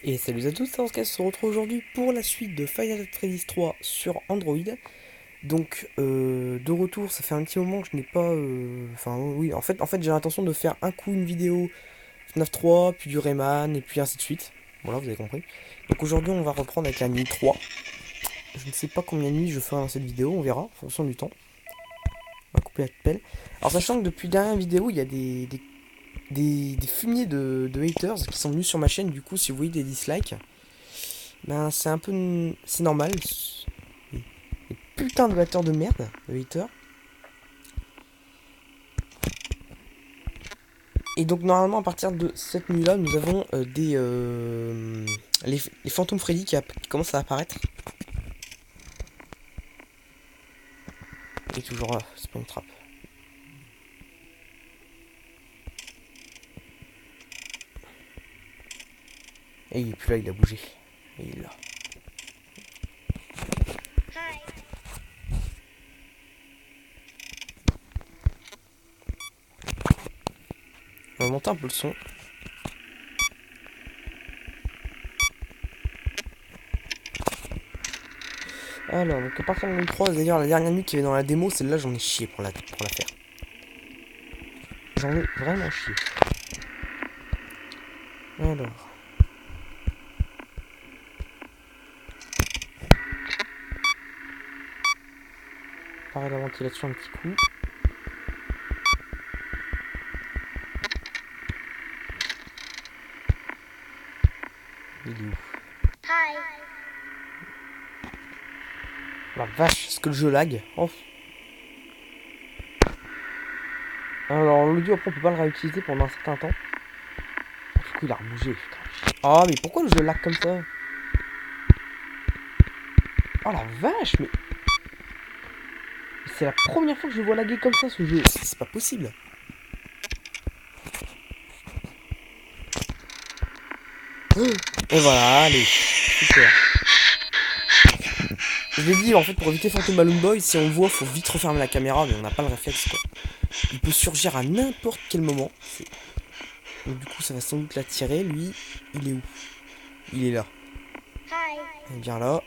Et salut à tous, c'est Oscar, on se retrouve aujourd'hui pour la suite de Final Fantasy 3 sur Android. Donc, de retour, ça fait un petit moment que je n'ai pas... Enfin, oui, en fait j'ai l'intention de faire un coup une vidéo FNAF 3, puis du Rayman, et puis ainsi de suite. Voilà, vous avez compris. Donc aujourd'hui, on va reprendre avec la nuit 3. Je ne sais pas combien de nuits je ferai dans cette vidéo, on verra, en fonction du temps. On va couper la pelle. Alors, sachant que depuis la dernière vidéo, il y a des fumiers de haters qui sont venus sur ma chaîne. Du coup, si vous voyez des dislikes, ben c'est un peu... C'est normal. Des putains de batteurs de merde, de haters. Et donc normalement à partir de cette nuit là nous avons les fantômes Freddy qui commencent à apparaître. Et toujours là, c'est pas une trappe. Et il est plus là, il a bougé. Et il est là. On va monter un peu le son. Alors, donc à partir de nuit 3, d'ailleurs la dernière nuit qui est dans la démo, celle-là j'en ai chié pour la faire. J'en ai vraiment chié. Alors. Pareil la ventilation un petit coup. Il est où? La vache, est-ce que le jeu lag? Oh. Alors l'audio après on peut pas le réutiliser pendant un certain temps. Du coup il a rebougé, putain. Oh mais pourquoi le jeu lag comme ça? Oh la vache, mais c'est la première fois que je vois laguer comme ça ce jeu. C'est pas possible. Et voilà, allez, super. Je l'ai dit, en fait, pour éviter Phantom Balloon Boy, si on le voit, faut vite refermer la caméra, mais on n'a pas le réflexe, quoi. Il peut surgir à n'importe quel moment. Donc, du coup, ça va sans doute l'attirer. Lui, il est où? Il est là. Il vient là.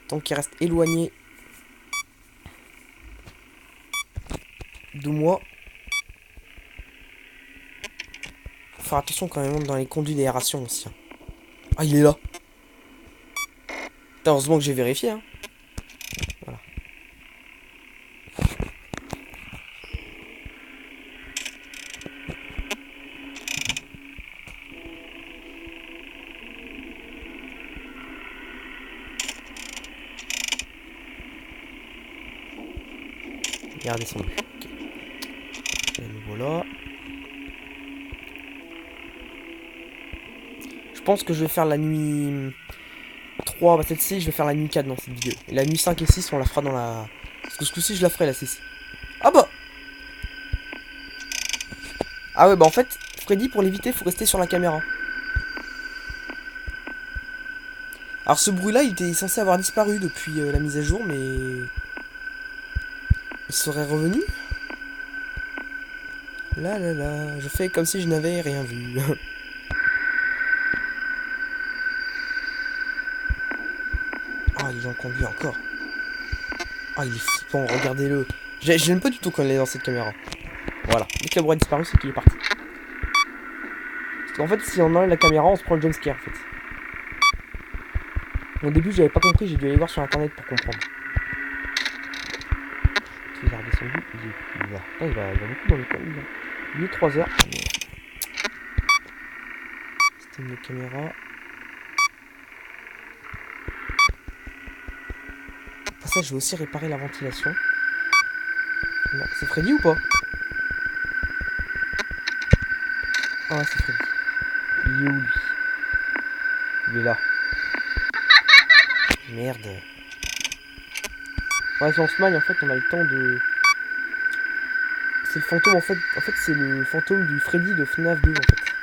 Tant qu'il reste éloigné de moi. Faut faire attention quand même dans les conduits d'aération aussi. Hein. Ah, il est là. Putain, heureusement que j'ai vérifié. Hein. Voilà. Il est redescendu. Ok. Et nous voilà. Je pense que je vais faire la nuit 3, bah celle-ci, je vais faire la nuit 4 dans cette vidéo. Et la nuit 5 et 6, on la fera dans la... Parce que ce coup-ci, je la ferai la 6. Ah bah! Ah ouais, bah en fait, Freddy, pour l'éviter, faut rester sur la caméra. Alors ce bruit-là, il était censé avoir disparu depuis la mise à jour, mais... Il serait revenu? Là là là, je fais comme si je n'avais rien vu. Ah, il en conduit encore. Ah, il est flippant, regardez-le. J'aime pas du tout quand il est dans cette caméra. Voilà, dès que le bruit a disparu, c'est qu'il est parti. Parce qu'en fait, si on enlève la caméra, on se prend le jumpscare en fait. Au début, j'avais pas compris, j'ai dû aller voir sur internet pour comprendre. Il est redescendu, il va. Ah, il va beaucoup dans le coin, là. Il est 3 heures. Système de caméra. Pour ça, je vais aussi réparer la ventilation. Non, c'est Freddy ou pas? Ah, c'est Freddy. Il est où lui? Il est là. Merde. Ouais, si on se maille, en fait, on a le temps de... C'est le fantôme, en fait. En fait, c'est le fantôme du Freddy de FNAF 2, en fait.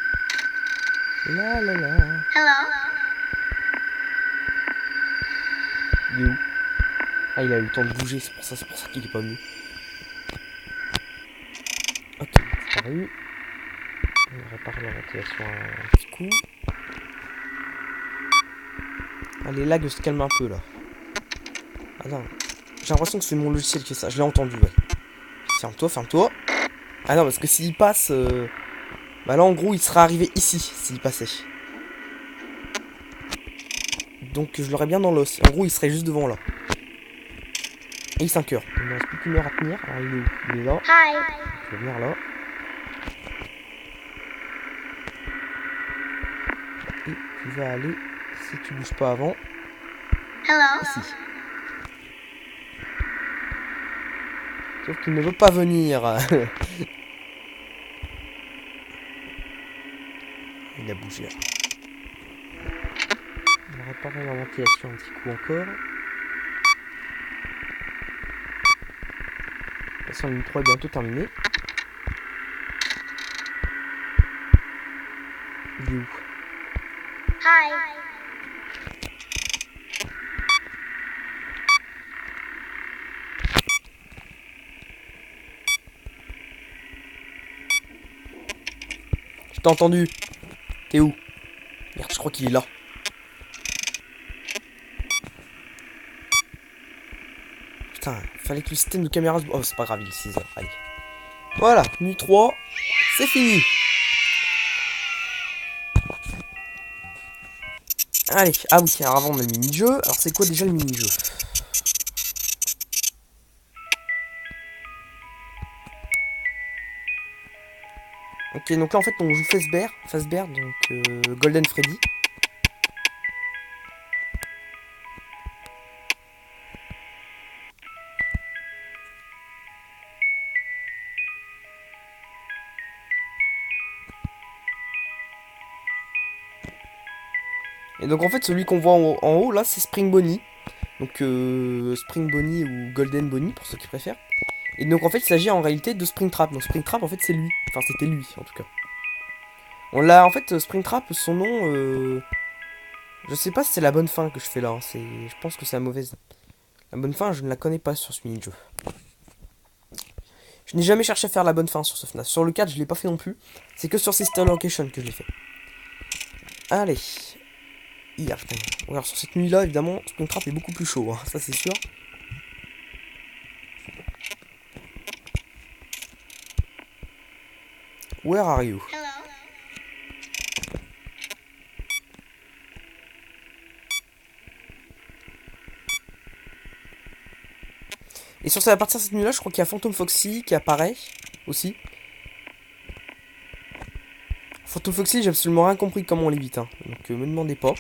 Là, là, là. Hello. Il est où? Ah, il a eu le temps de bouger, c'est pour ça qu'il est pas venu. Ok, disparu. On répare la ventilation un petit coup. Ah, les lags se calment un peu là. Ah non. J'ai l'impression que c'est mon logiciel qui fait ça. Je l'ai entendu, ouais. Ferme-toi, ferme-toi. Ah non, parce que s'il passe... Bah là, en gros, il sera arrivé ici, s'il passait. Donc, je l'aurais bien dans l'os. En gros, il serait juste devant là. Et il 5 heures. Il ne reste plus qu'une heure à tenir. Alors, il est où? Il est là. Je vais venir là. Et tu vas aller, si tu bouges pas avant, ici. Sauf qu'il ne veut pas venir. Il a bougé. On va réparer la ventilation un petit coup encore. De toute façon, ligne 3 est bientôt terminée. Il est où? Je t'ai entendu. T'es où? Merde, je crois qu'il est là. Putain, fallait que le système de caméra se... Oh, c'est pas grave, il est 6 heures. Allez. Voilà, nuit 3, c'est fini. Allez, ah oui, alors avant on a le mini-jeu. Alors c'est quoi déjà le mini-jeu? Ok, donc là en fait on joue Fazbear, donc Golden Freddy. Et donc en fait celui qu'on voit en haut là c'est Spring Bonnie. Donc Spring Bonnie ou Golden Bonnie pour ceux qui préfèrent. Et donc en fait il s'agit en réalité de Springtrap. Donc Springtrap en fait c'est lui. Enfin c'était lui en tout cas. On l'a en fait Springtrap son nom je sais pas si c'est la bonne fin que je fais là. Je pense que c'est la mauvaise. La bonne fin je ne la connais pas sur ce mini-jeu. Je n'ai jamais cherché à faire la bonne fin sur ce FNAF. Sur le 4 je l'ai pas fait non plus. C'est que sur Sister Location que je l'ai fait. Allez. Hier, putain. Alors sur cette nuit là évidemment Springtrap est beaucoup plus chaud, hein, ça c'est sûr. Where are you? Et sur à partir de cette nuit là je crois qu'il y a Phantom Foxy qui apparaît aussi. Phantom Foxy j'ai absolument rien compris comment on l'évite, hein. Donc me demandez pas.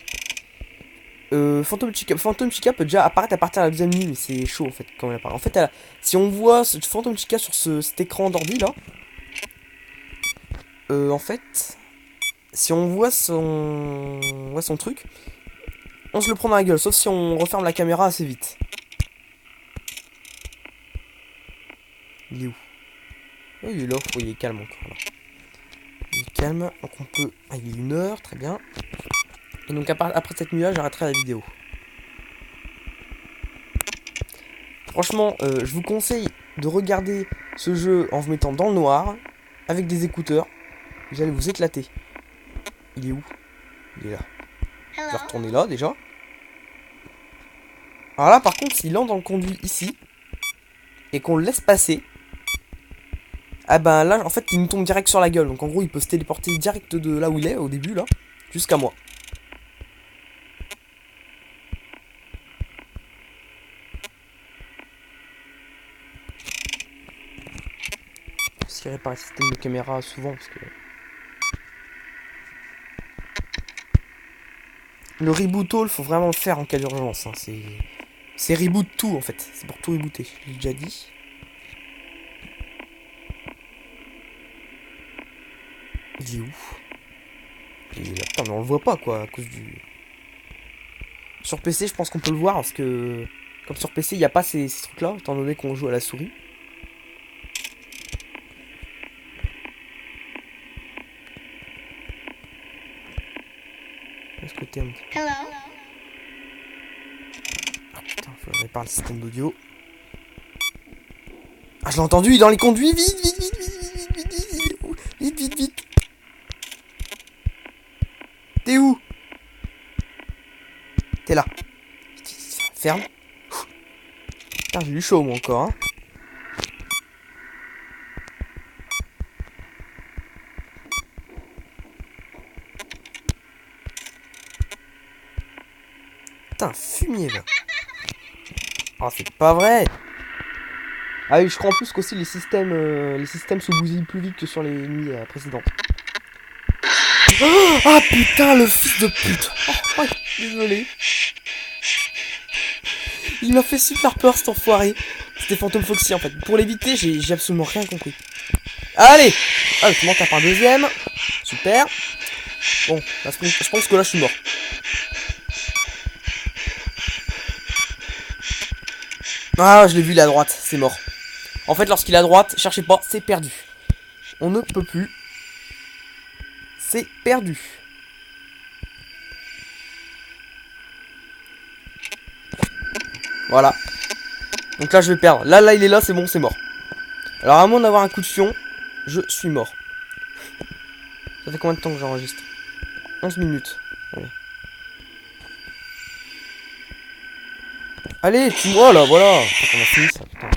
Phantom Chica peut déjà apparaître à partir de la deuxième nuit, mais c'est chaud en fait quand elle apparaît. En fait si on voit Phantom Chica sur cet écran d'ordi là, en fait si on voit son truc, on se le prend dans la gueule, sauf si on referme la caméra assez vite. Il est où? Oh, il est là, il est calme encore là. Il est calme, donc on peut... Ah, il est 1 heure, très bien. Et donc après cette nuit-là, j'arrêterai la vidéo. Franchement, je vous conseille de regarder ce jeu en vous mettant dans le noir, avec des écouteurs. Vous allez vous éclater. Il est où? Il est là. Je vais retourner là déjà. Alors là, par contre, s'il entre dans le conduit ici, et qu'on le laisse passer, ah ben là, en fait, il nous tombe direct sur la gueule. Donc en gros, il peut se téléporter direct de là où il est, au début, là, jusqu'à moi. Je répare le système de caméra souvent, parce que... Le reboot all, faut vraiment le faire en cas d'urgence, hein. C'est reboot tout, en fait. C'est pour tout rebooter, je l'ai déjà dit. Il est où? Il est là. Putain, mais on le voit pas, quoi, à cause du... Sur PC, je pense qu'on peut le voir, parce que... Comme sur PC, il n'y a pas ces trucs-là, étant donné qu'on joue à la souris. De ce côté, un petit peu. Ah putain, faut que je répare le système d'audio. Ah, je l'ai entendu, il est dans les conduits, vite, vite, vite, vite, vite, vite, vite, vite, vite. T'es où? T'es là. Ferme. Putain, j'ai eu chaud moi encore, hein. Putain, fumier là. Oh, c'est pas vrai. Ah oui, je crois en plus qu'aussi les systèmes se bousillent plus vite que sur les nuits précédentes. Oh, ah putain, le fils de pute. Oh, ouais, désolé. Il m'a fait super peur cet enfoiré. C'était Phantom Foxy en fait. Pour l'éviter, j'ai absolument rien compris. Allez. Ah, tu m'en tapes un deuxième. Super. Bon, là, je pense que là je suis mort. Ah, je l'ai vu, il est à droite, c'est mort. En fait, lorsqu'il est à droite, cherchez pas, c'est perdu. On ne peut plus. C'est perdu. Voilà. Donc là, je vais perdre. Là, il est là, c'est bon, c'est mort. Alors, à moins d'avoir un coup de fion, je suis mort. Ça fait combien de temps que j'enregistre? 11 minutes. Allez. Allez, tue-moi là, voilà. On a fini ça, putain.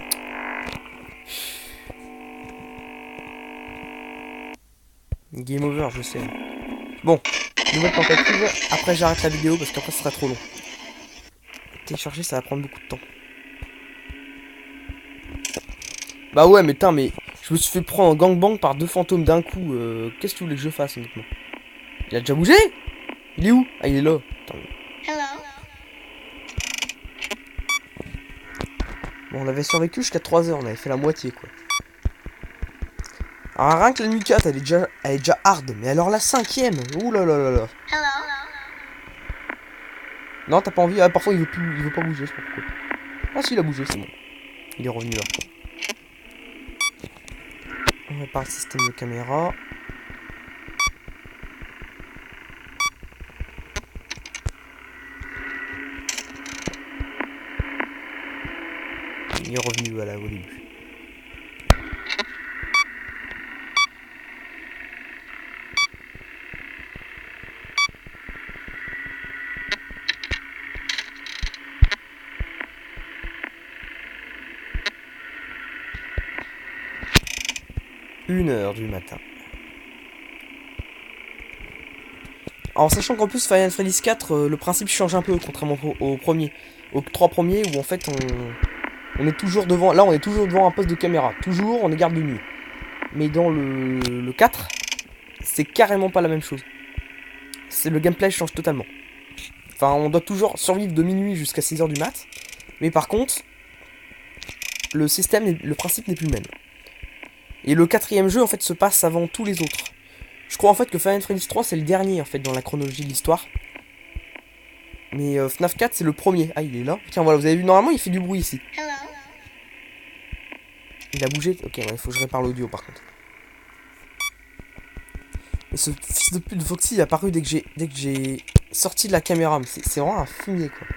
Game over, je sais. Bon, nouvelle tentative. Après, j'arrête la vidéo parce qu'après, ce sera trop long. Télécharger, ça va prendre beaucoup de temps. Bah ouais, mais putain, mais je me suis fait prendre en gangbang par 2 fantômes d'un coup. Qu'est-ce que tu voulais que je fasse, honnêtement? Il a déjà bougé? Il est où? Ah, il est là. Attends. Bon, on avait survécu jusqu'à 3 heures, on avait fait la moitié, quoi. Alors, rien que la nuit 4, elle est déjà hard. Mais alors la 5ème, ouh là là là là. Non, t'as pas envie? Ah, parfois il veut pas bouger, je sais pas pourquoi. Ah si, il a bougé, c'est bon. Il est revenu là. On répare le système de caméra. Il est revenu voilà, au début. Une heure du matin. En sachant qu'en plus Final Fantasy 4, le principe change un peu, contrairement aux 3 premiers où en fait on est toujours devant. Là on est toujours devant un poste de caméra. Toujours on est garde de nuit. Mais dans le 4, c'est carrément pas la même chose. Le gameplay change totalement. Enfin on doit toujours survivre de minuit jusqu'à 6h du mat. Mais par contre, le principe n'est plus le même. Et le 4ème jeu en fait se passe avant tous les autres. Je crois en fait que Final Fantasy 3 c'est le dernier en fait dans la chronologie de l'histoire. Mais FNAF 4 c'est le premier. Ah il est là. Tiens voilà, vous avez vu, normalement il fait du bruit ici. Il a bougé. Ok, ouais, il faut que je répare l'audio par contre. Et ce fils de pute de Foxy il est apparu dès que j'ai sorti de la caméra. Mais c'est vraiment un fumier quoi.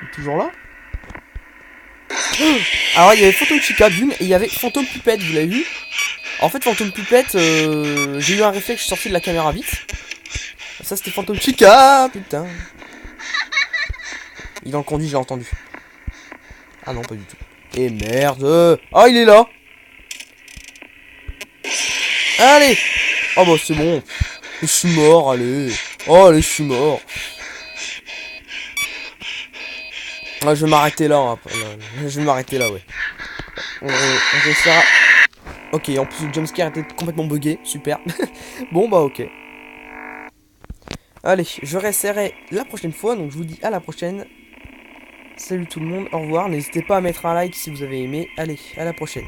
Il est toujours là. Alors il y avait Phantom Chica d'une et il y avait Phantom Puppet, vous l'avez vu? En fait Phantom Puppet, j'ai eu un réflexe, je suis sorti de la caméra vite. Ça c'était Phantom Chica, putain. Il est dans le conduit, je l'ai entendu. Ah non, pas du tout. Et merde. Ah il est là. Allez. Oh bah c'est bon. Je suis mort, allez. Oh allez, je suis mort. Ah, je vais m'arrêter là, hein. Je vais m'arrêter là, ouais. On essaiera. Ok, en plus le jumpscare était complètement buggé, super. Bon bah ok. Allez, je réessayerai la prochaine fois, donc je vous dis à la prochaine. Salut tout le monde, au revoir, n'hésitez pas à mettre un like si vous avez aimé. Allez, à la prochaine.